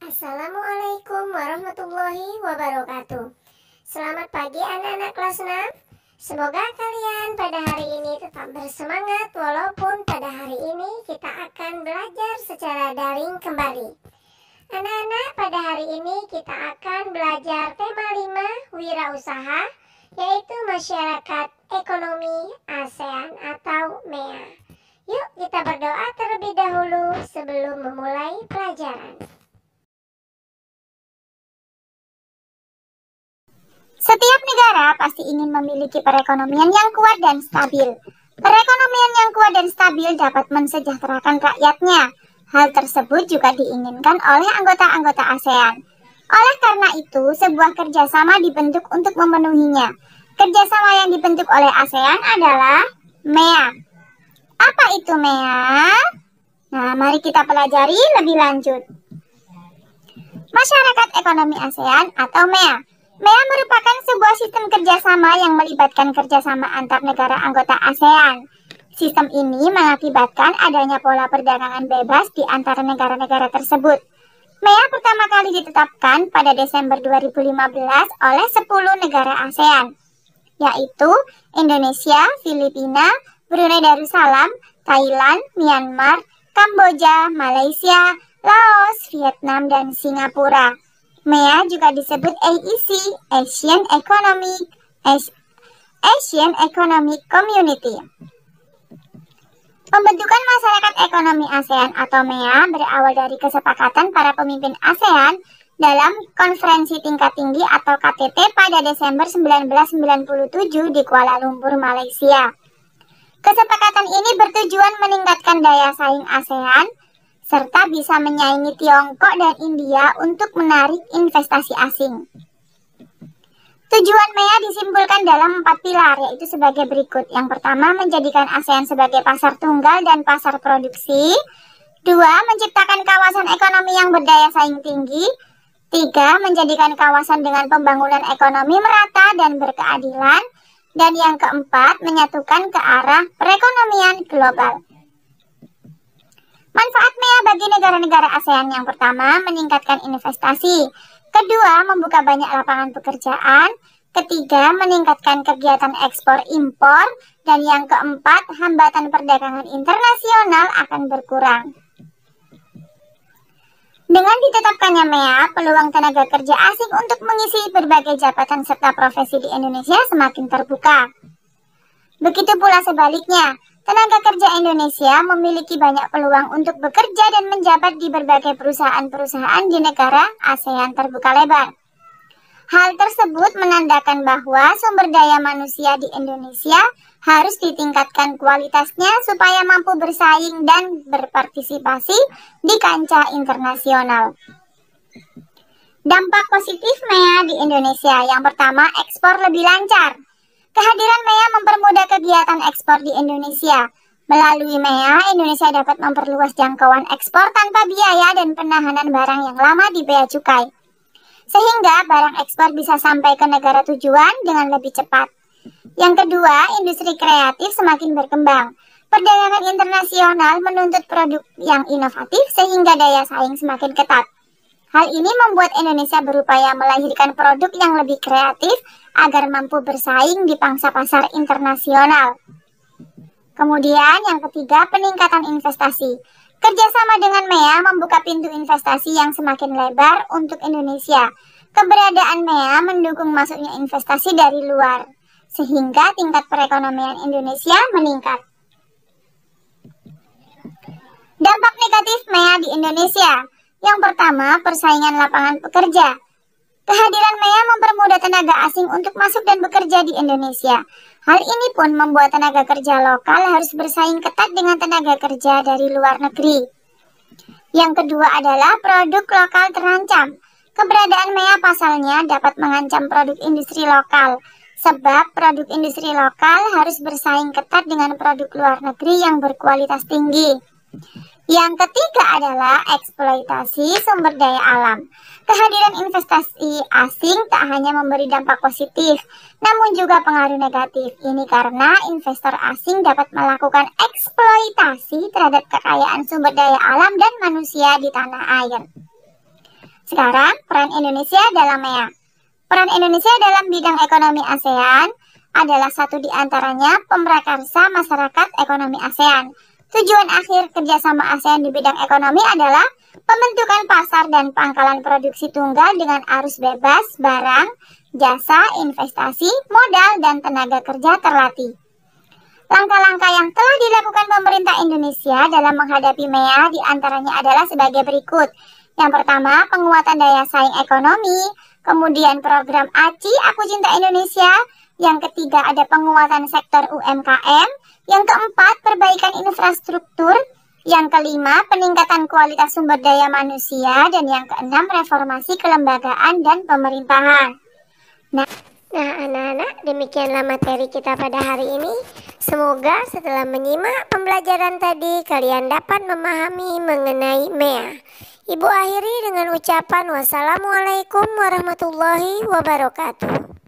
Assalamualaikum warahmatullahi wabarakatuh. Selamat pagi anak-anak kelas 6. Semoga kalian pada hari ini tetap bersemangat walaupun pada hari ini kita akan belajar secara daring kembali. Anak-anak, pada hari ini kita akan belajar tema 5 wirausaha, yaitu masyarakat ekonomi ASEAN atau MEA. Yuk kita berdoa terlebih dahulu sebelum memulai pelajaran. Setiap negara pasti ingin memiliki perekonomian yang kuat dan stabil. Perekonomian yang kuat dan stabil dapat mensejahterakan rakyatnya. Hal tersebut juga diinginkan oleh anggota-anggota ASEAN. Oleh karena itu, sebuah kerjasama dibentuk untuk memenuhinya. Kerjasama yang dibentuk oleh ASEAN adalah MEA. Apa itu MEA? Nah, mari kita pelajari lebih lanjut. Masyarakat Ekonomi ASEAN atau MEA. MEA merupakan sebuah sistem kerjasama yang melibatkan kerjasama antar negara anggota ASEAN. Sistem ini mengakibatkan adanya pola perdagangan bebas di antara negara-negara tersebut. MEA pertama kali ditetapkan pada Desember 2015 oleh 10 negara ASEAN, yaitu Indonesia, Filipina, Brunei Darussalam, Thailand, Myanmar, Kamboja, Malaysia, Laos, Vietnam, dan Singapura. MEA juga disebut AEC, Asian Economic Community. Pembentukan masyarakat ekonomi ASEAN atau MEA berawal dari kesepakatan para pemimpin ASEAN dalam konferensi tingkat tinggi atau KTT pada Desember 1997 di Kuala Lumpur, Malaysia. Kesepakatan ini bertujuan meningkatkan daya saing ASEAN serta bisa menyaingi Tiongkok dan India untuk menarik investasi asing. Tujuan MEA disimpulkan dalam 4 pilar, yaitu sebagai berikut. Yang pertama, menjadikan ASEAN sebagai pasar tunggal dan pasar produksi. 2, menciptakan kawasan ekonomi yang berdaya saing tinggi. 3, menjadikan kawasan dengan pembangunan ekonomi merata dan berkeadilan. Dan yang keempat, menyatukan ke arah perekonomian global. Manfaat MEA bagi negara-negara ASEAN: yang pertama, meningkatkan investasi. Kedua, membuka banyak lapangan pekerjaan. Ketiga, meningkatkan kegiatan ekspor-impor. Dan yang keempat, hambatan perdagangan internasional akan berkurang. Dengan ditetapkannya MEA, peluang tenaga kerja asing untuk mengisi berbagai jabatan serta profesi di Indonesia semakin terbuka. Begitu pula sebaliknya, tenaga kerja Indonesia memiliki banyak peluang untuk bekerja dan menjabat di berbagai perusahaan-perusahaan di negara ASEAN terbuka lebar. Hal tersebut menandakan bahwa sumber daya manusia di Indonesia harus ditingkatkan kualitasnya supaya mampu bersaing dan berpartisipasi di kancah internasional. Dampak positif MEA di Indonesia: yang pertama, ekspor lebih lancar. Kehadiran MEA mempermudah kegiatan ekspor di Indonesia. Melalui MEA, Indonesia dapat memperluas jangkauan ekspor tanpa biaya dan penahanan barang yang lama di bea cukai, sehingga barang ekspor bisa sampai ke negara tujuan dengan lebih cepat. Yang kedua, industri kreatif semakin berkembang. Perdagangan internasional menuntut produk yang inovatif sehingga daya saing semakin ketat. Hal ini membuat Indonesia berupaya melahirkan produk yang lebih kreatif agar mampu bersaing di pangsa pasar internasional. Kemudian yang ketiga, peningkatan investasi. Kerjasama dengan MEA membuka pintu investasi yang semakin lebar untuk Indonesia. Keberadaan MEA mendukung masuknya investasi dari luar, sehingga tingkat perekonomian Indonesia meningkat. Dampak negatif MEA di Indonesia: yang pertama, persaingan lapangan pekerja. Kehadiran MEA mempermudah tenaga asing untuk masuk dan bekerja di Indonesia. Hal ini pun membuat tenaga kerja lokal harus bersaing ketat dengan tenaga kerja dari luar negeri. Yang kedua adalah produk lokal terancam. Keberadaan MEA pasalnya dapat mengancam produk industri lokal, sebab produk industri lokal harus bersaing ketat dengan produk luar negeri yang berkualitas tinggi. Yang ketiga adalah eksploitasi sumber daya alam. Kehadiran investasi asing tak hanya memberi dampak positif, namun juga pengaruh negatif. Ini karena investor asing dapat melakukan eksploitasi terhadap kekayaan sumber daya alam dan manusia di tanah air. Sekarang, peran Indonesia dalam MEA. Peran Indonesia dalam bidang ekonomi ASEAN adalah satu di antaranya pemrakarsa masyarakat ekonomi ASEAN. Tujuan akhir kerjasama ASEAN di bidang ekonomi adalah pembentukan pasar dan pangkalan produksi tunggal dengan arus bebas, barang, jasa, investasi, modal, dan tenaga kerja terlatih. Langkah-langkah yang telah dilakukan pemerintah Indonesia dalam menghadapi MEA diantaranya adalah sebagai berikut. Yang pertama, penguatan daya saing ekonomi. Kemudian program ACI Aku Cinta Indonesia. Yang ketiga ada penguatan sektor UMKM. Yang keempat, perbaikan infrastruktur. Yang kelima, peningkatan kualitas sumber daya manusia. Dan yang keenam, reformasi kelembagaan dan pemerintahan. Nah, anak-anak, demikianlah materi kita pada hari ini. Semoga setelah menyimak pembelajaran tadi, kalian dapat memahami mengenai MEA. Ibu akhiri dengan ucapan wassalamualaikum warahmatullahi wabarakatuh.